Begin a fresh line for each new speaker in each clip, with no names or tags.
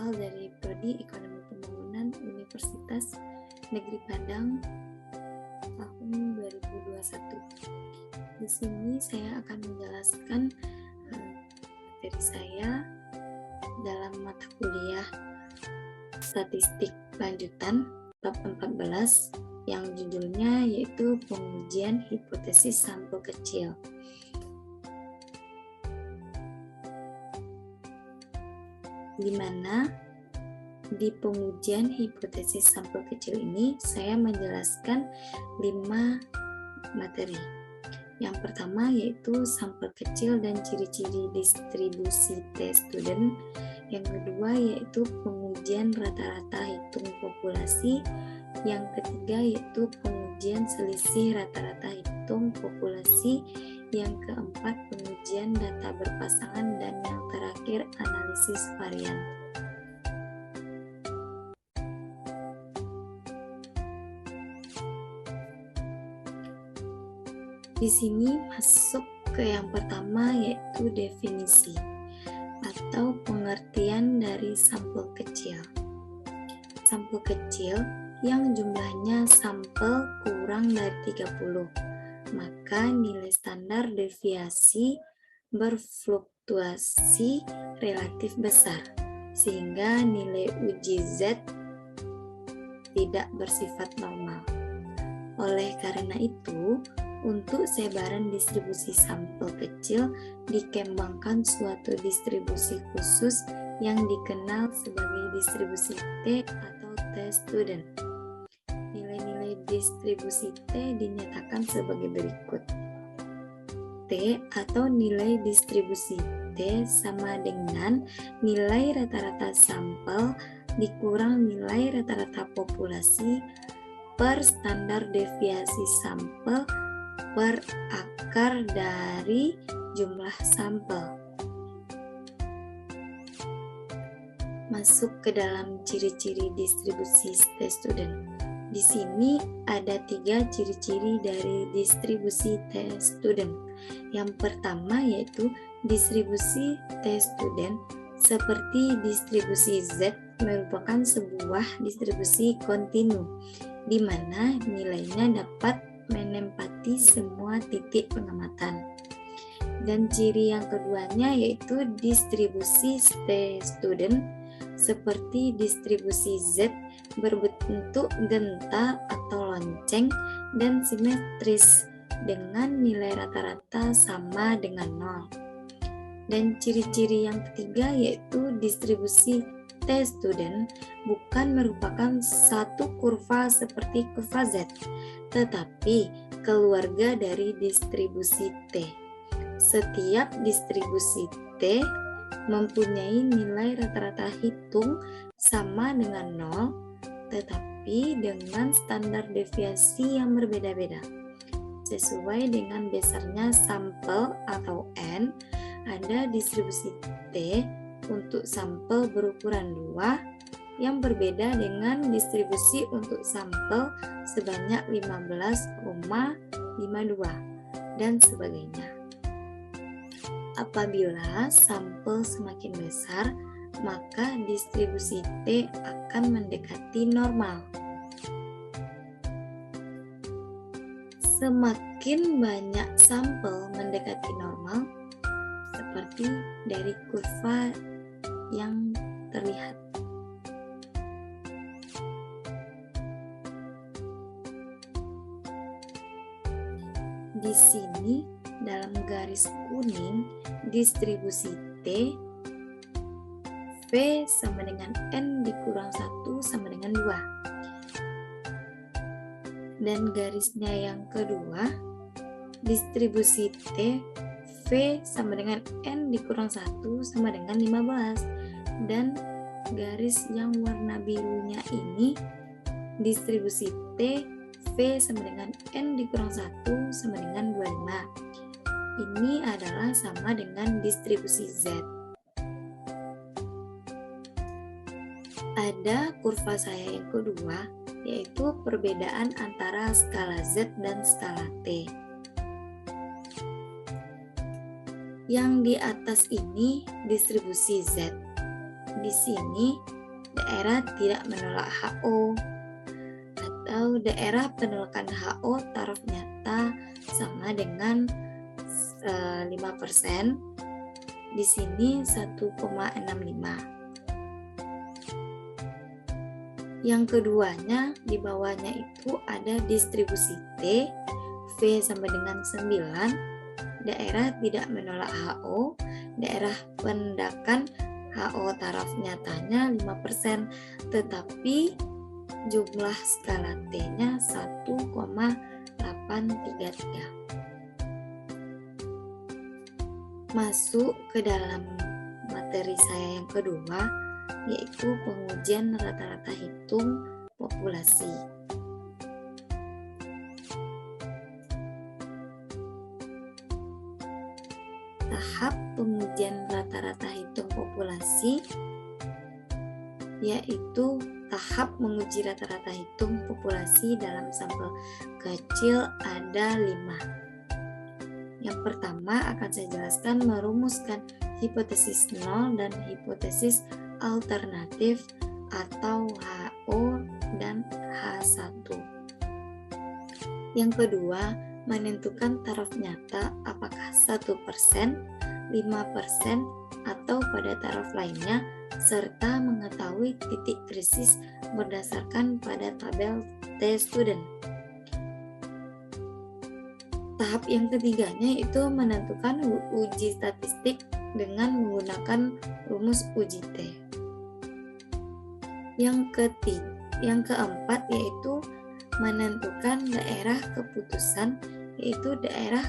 berasal dari Prodi Ekonomi Pembangunan Universitas Negeri Padang tahun 2021. Di sini saya akan menjelaskan materi saya dalam mata kuliah Statistik Lanjutan bab 14 yang judulnya yaitu pengujian hipotesis sampel kecil. Di mana di pengujian hipotesis sampel kecil ini saya menjelaskan 5 materi. Yang pertama yaitu sampel kecil dan ciri-ciri distribusi T-student. Yang kedua yaitu pengujian rata-rata hitung populasi. Yang ketiga yaitu pengujian selisih rata-rata hitung populasi. Yang keempat pengujian data berpasangan, dan yang terakhir analisis varian. Di sini masuk ke yang pertama yaitu definisi atau pengertian dari sampel kecil. Sampel kecil yang jumlahnya sampel kurang dari 30, maka nilai standar deviasi berfluktuasi relatif besar, sehingga nilai uji Z tidak bersifat normal. Oleh karena itu, untuk sebaran distribusi sampel kecil dikembangkan suatu distribusi khusus yang dikenal sebagai distribusi T atau T-student. Nilai-nilai distribusi T dinyatakan sebagai berikut. T atau nilai distribusi T sama dengan nilai rata-rata sampel dikurang nilai rata-rata populasi per standar deviasi sampel per akar dari jumlah sampel. Masuk ke dalam ciri-ciri distribusi T-student. Di sini ada 3 ciri-ciri dari distribusi T-student. Yang pertama yaitu distribusi T-student seperti distribusi Z merupakan sebuah distribusi kontinu, di mana nilainya dapat menempati semua titik pengamatan. Dan ciri yang keduanya yaitu distribusi T-student seperti distribusi Z berbentuk genta atau lonceng dan simetris dengan nilai rata-rata sama dengan 0. Dan ciri-ciri yang ketiga yaitu distribusi T-student bukan merupakan satu kurva seperti kurva Z, tetapi keluarga dari distribusi T. Setiap distribusi T mempunyai nilai rata-rata hitung sama dengan 0, tetapi dengan standar deviasi yang berbeda-beda. Sesuai dengan besarnya sampel atau N, ada distribusi T untuk sampel berukuran 2 yang berbeda dengan distribusi untuk sampel sebanyak 15,52 dan sebagainya. Apabila sampel semakin besar, maka distribusi T akan mendekati normal. Semakin banyak sampel mendekati normal, seperti dari kurva yang terlihat. Di sini dalam garis kuning distribusi T V sama dengan N dikurang 1 sama dengan 2. Dan garisnya yang kedua distribusi T V sama dengan N dikurang 1 sama dengan 15. Dan garis yang warna birunya ini distribusi T V sama dengan N dikurang 1 sama dengan 25. Ini adalah sama dengan distribusi Z. Ada kurva saya yang kedua, yaitu perbedaan antara skala Z dan skala T. Yang di atas ini distribusi Z. Di sini daerah tidak menolak HO, atau daerah penolakan HO taraf nyata sama dengan 5%. Di sini 1,65. Yang keduanya, di bawahnya itu ada distribusi T, V sama dengan 9, daerah tidak menolak HO, daerah pendakan HO taraf nyatanya 5%, tetapi jumlah skala T-nya 1,833. Masuk ke dalam materi saya yang kedua, yaitu pengujian rata-rata hitung populasi. Tahap pengujian rata-rata hitung populasi yaitu tahap menguji rata-rata hitung populasi dalam sampel kecil ada 5. Yang pertama akan saya jelaskan merumuskan hipotesis 0 dan hipotesis alternatif atau HO dan H1. Yang kedua, menentukan taraf nyata apakah 1%, 5%, atau pada taraf lainnya, serta mengetahui titik krisis berdasarkan pada tabel T-student. Tahap yang ketiganya itu menentukan uji statistik dengan menggunakan rumus uji T. Yang keempat yaitu menentukan daerah keputusan, yaitu daerah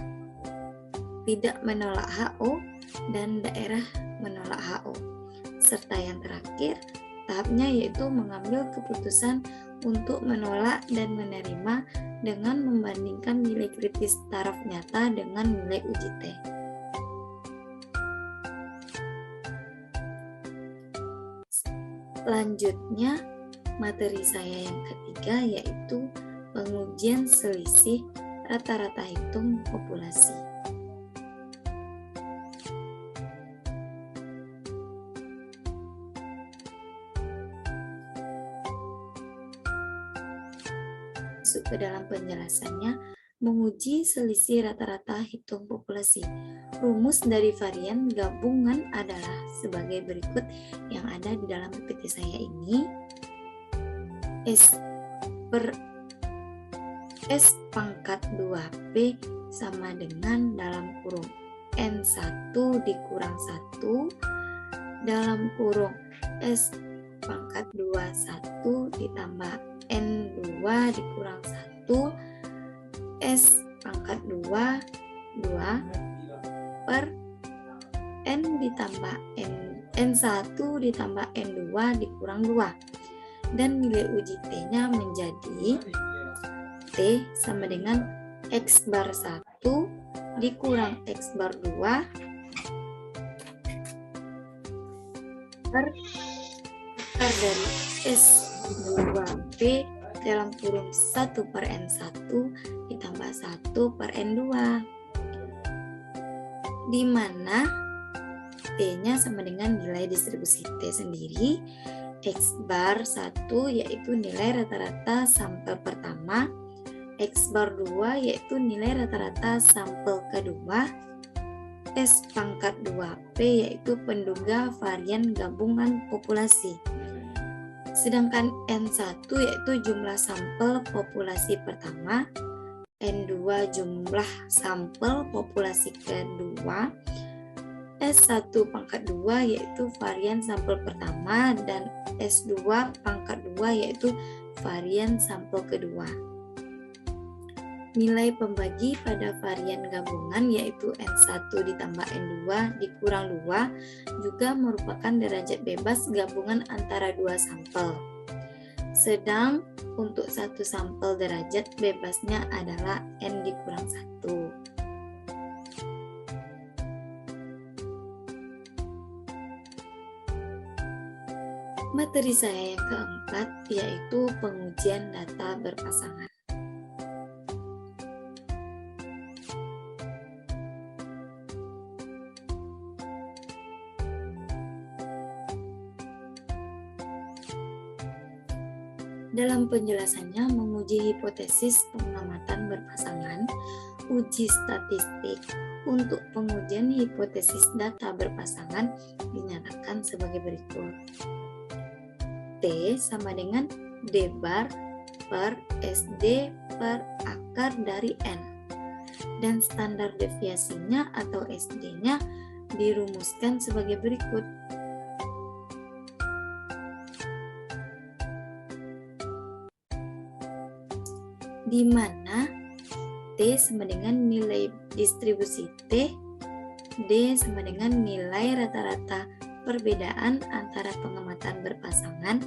tidak menolak HO dan daerah menolak HO. Serta yang terakhir, tahapnya yaitu mengambil keputusan untuk menolak dan menerima dengan membandingkan nilai kritis taraf nyata dengan nilai uji T. Selanjutnya, materi saya yang ketiga yaitu pengujian selisih rata-rata hitung populasi. Masuk ke dalam penjelasannya, menguji selisih rata-rata hitung populasi. Rumus dari varian gabungan adalah sebagai berikut yang ada di dalam PPT saya ini. S pangkat 2P sama dengan dalam kurung N1 dikurang 1 dalam kurung S pangkat 21 ditambah N2 dikurang 1 S pangkat 2 per N ditambah N1 ditambah N2 dikurang 2, dan nilai uji T-nya menjadi T sama dengan X bar 1 dikurang X bar 2 per akar dari S2P dalam kurung 1 per N1 ditambah 1 per N2, di mana T-nya sama dengan nilai distribusi T sendiri. X bar 1 yaitu nilai rata-rata sampel pertama, X bar 2 yaitu nilai rata-rata sampel kedua, S pangkat 2P yaitu penduga varian gabungan populasi. Sedangkan N1 yaitu jumlah sampel populasi pertama, N2 jumlah sampel populasi kedua, S1 pangkat 2 yaitu varian sampel pertama, dan S2 pangkat 2 yaitu varian sampel kedua. Nilai pembagi pada varian gabungan yaitu N1 ditambah N2 dikurang 2 juga merupakan derajat bebas gabungan antara dua sampel. Sedang untuk satu sampel derajat bebasnya adalah N dikurang 1. Materi saya yang keempat yaitu pengujian data berpasangan. Dalam penjelasannya menguji hipotesis pengamatan berpasangan, uji statistik untuk pengujian hipotesis data berpasangan dinyatakan sebagai berikut. T sama dengan D bar per SD per akar dari N. Dan standar deviasinya atau SD-nya dirumuskan sebagai berikut. Di mana T sama dengan nilai distribusi T, D sama dengan nilai rata-rata perbedaan antara pengamatan berpasangan,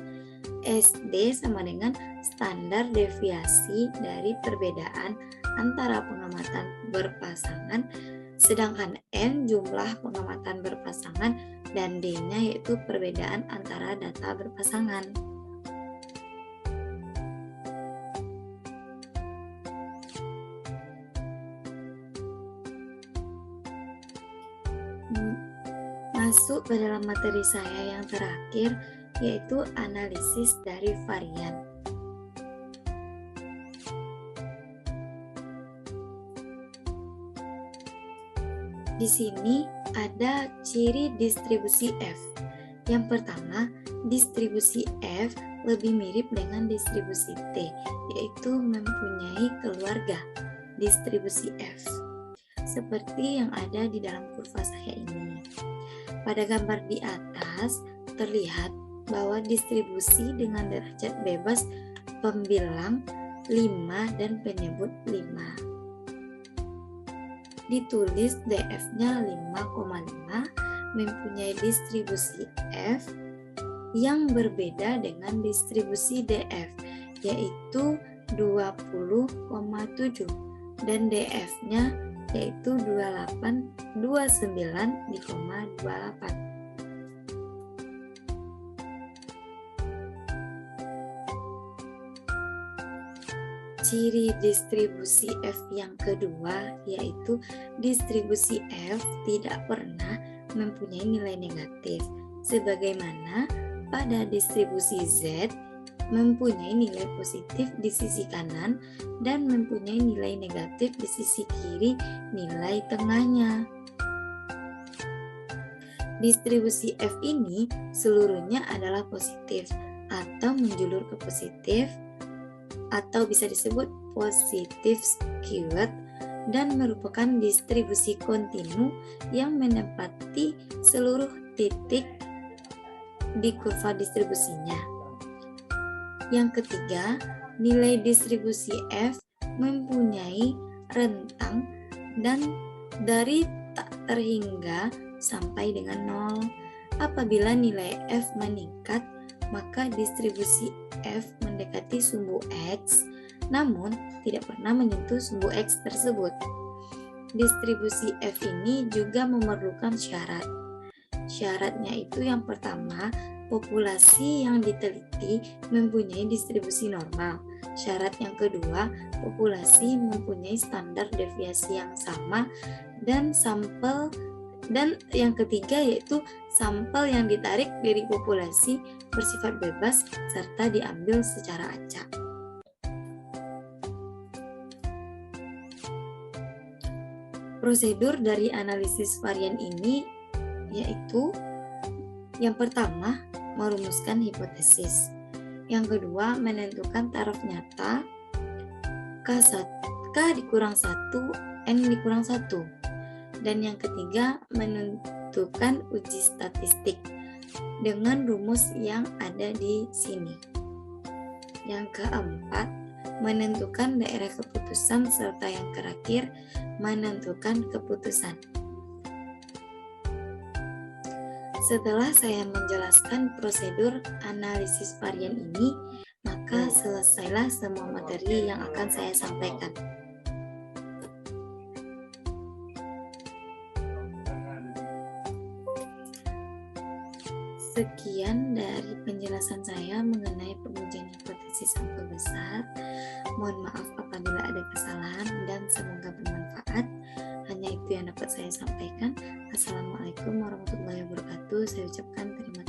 SD sama dengan standar deviasi dari perbedaan antara pengamatan berpasangan, sedangkan N jumlah pengamatan berpasangan dan D-nya yaitu perbedaan antara data berpasangan. Masuk ke dalam materi saya yang terakhir, yaitu analisis dari varian. Di sini ada ciri distribusi F. Yang pertama, distribusi F lebih mirip dengan distribusi T, yaitu mempunyai keluarga distribusi F, seperti yang ada di dalam kurva saya ini. Pada gambar di atas terlihat bahwa distribusi dengan derajat bebas pembilang 5 dan penyebut 5. Ditulis DF-nya 5,5 mempunyai distribusi F yang berbeda dengan distribusi DF, yaitu 20,7 dan DF-nya yaitu 29,28. Ciri distribusi F yang kedua yaitu distribusi F tidak pernah mempunyai nilai negatif, sebagaimana pada distribusi Z mempunyai nilai positif di sisi kanan dan mempunyai nilai negatif di sisi kiri nilai tengahnya. Distribusi F ini seluruhnya adalah positif atau menjulur ke positif atau bisa disebut positif skewed dan merupakan distribusi kontinu yang menempati seluruh titik di kurva distribusinya. Yang ketiga, nilai distribusi F mempunyai rentang dan dari tak terhingga sampai dengan 0. Apabila nilai F meningkat, maka distribusi F mendekati sumbu X, namun tidak pernah menyentuh sumbu X tersebut. Distribusi F ini juga memerlukan syarat. Syaratnya itu yang pertama, populasi yang diteliti mempunyai distribusi normal. Syarat yang kedua, populasi mempunyai standar deviasi yang sama dan yang ketiga yaitu sampel yang ditarik dari populasi bersifat bebas serta diambil secara acak. Prosedur dari analisis varian ini yaitu yang pertama, merumuskan hipotesis. Yang kedua, menentukan taraf nyata K dikurang 1, N dikurang 1. Dan yang ketiga, menentukan uji statistik dengan rumus yang ada di sini. Yang keempat, menentukan daerah keputusan serta yang terakhir, menentukan keputusan. Setelah saya menjelaskan prosedur analisis varian ini, maka selesailah semua materi yang akan saya sampaikan. Sekian dari penjelasan saya mengenai pengujian hipotesis sampel besar. Mohon maaf apabila ada kesalahan dan semoga bermanfaat. Hanya itu yang dapat saya sampaikan. Assalamualaikum warahmatullahi wabarakatuh. Saya ucapkan terima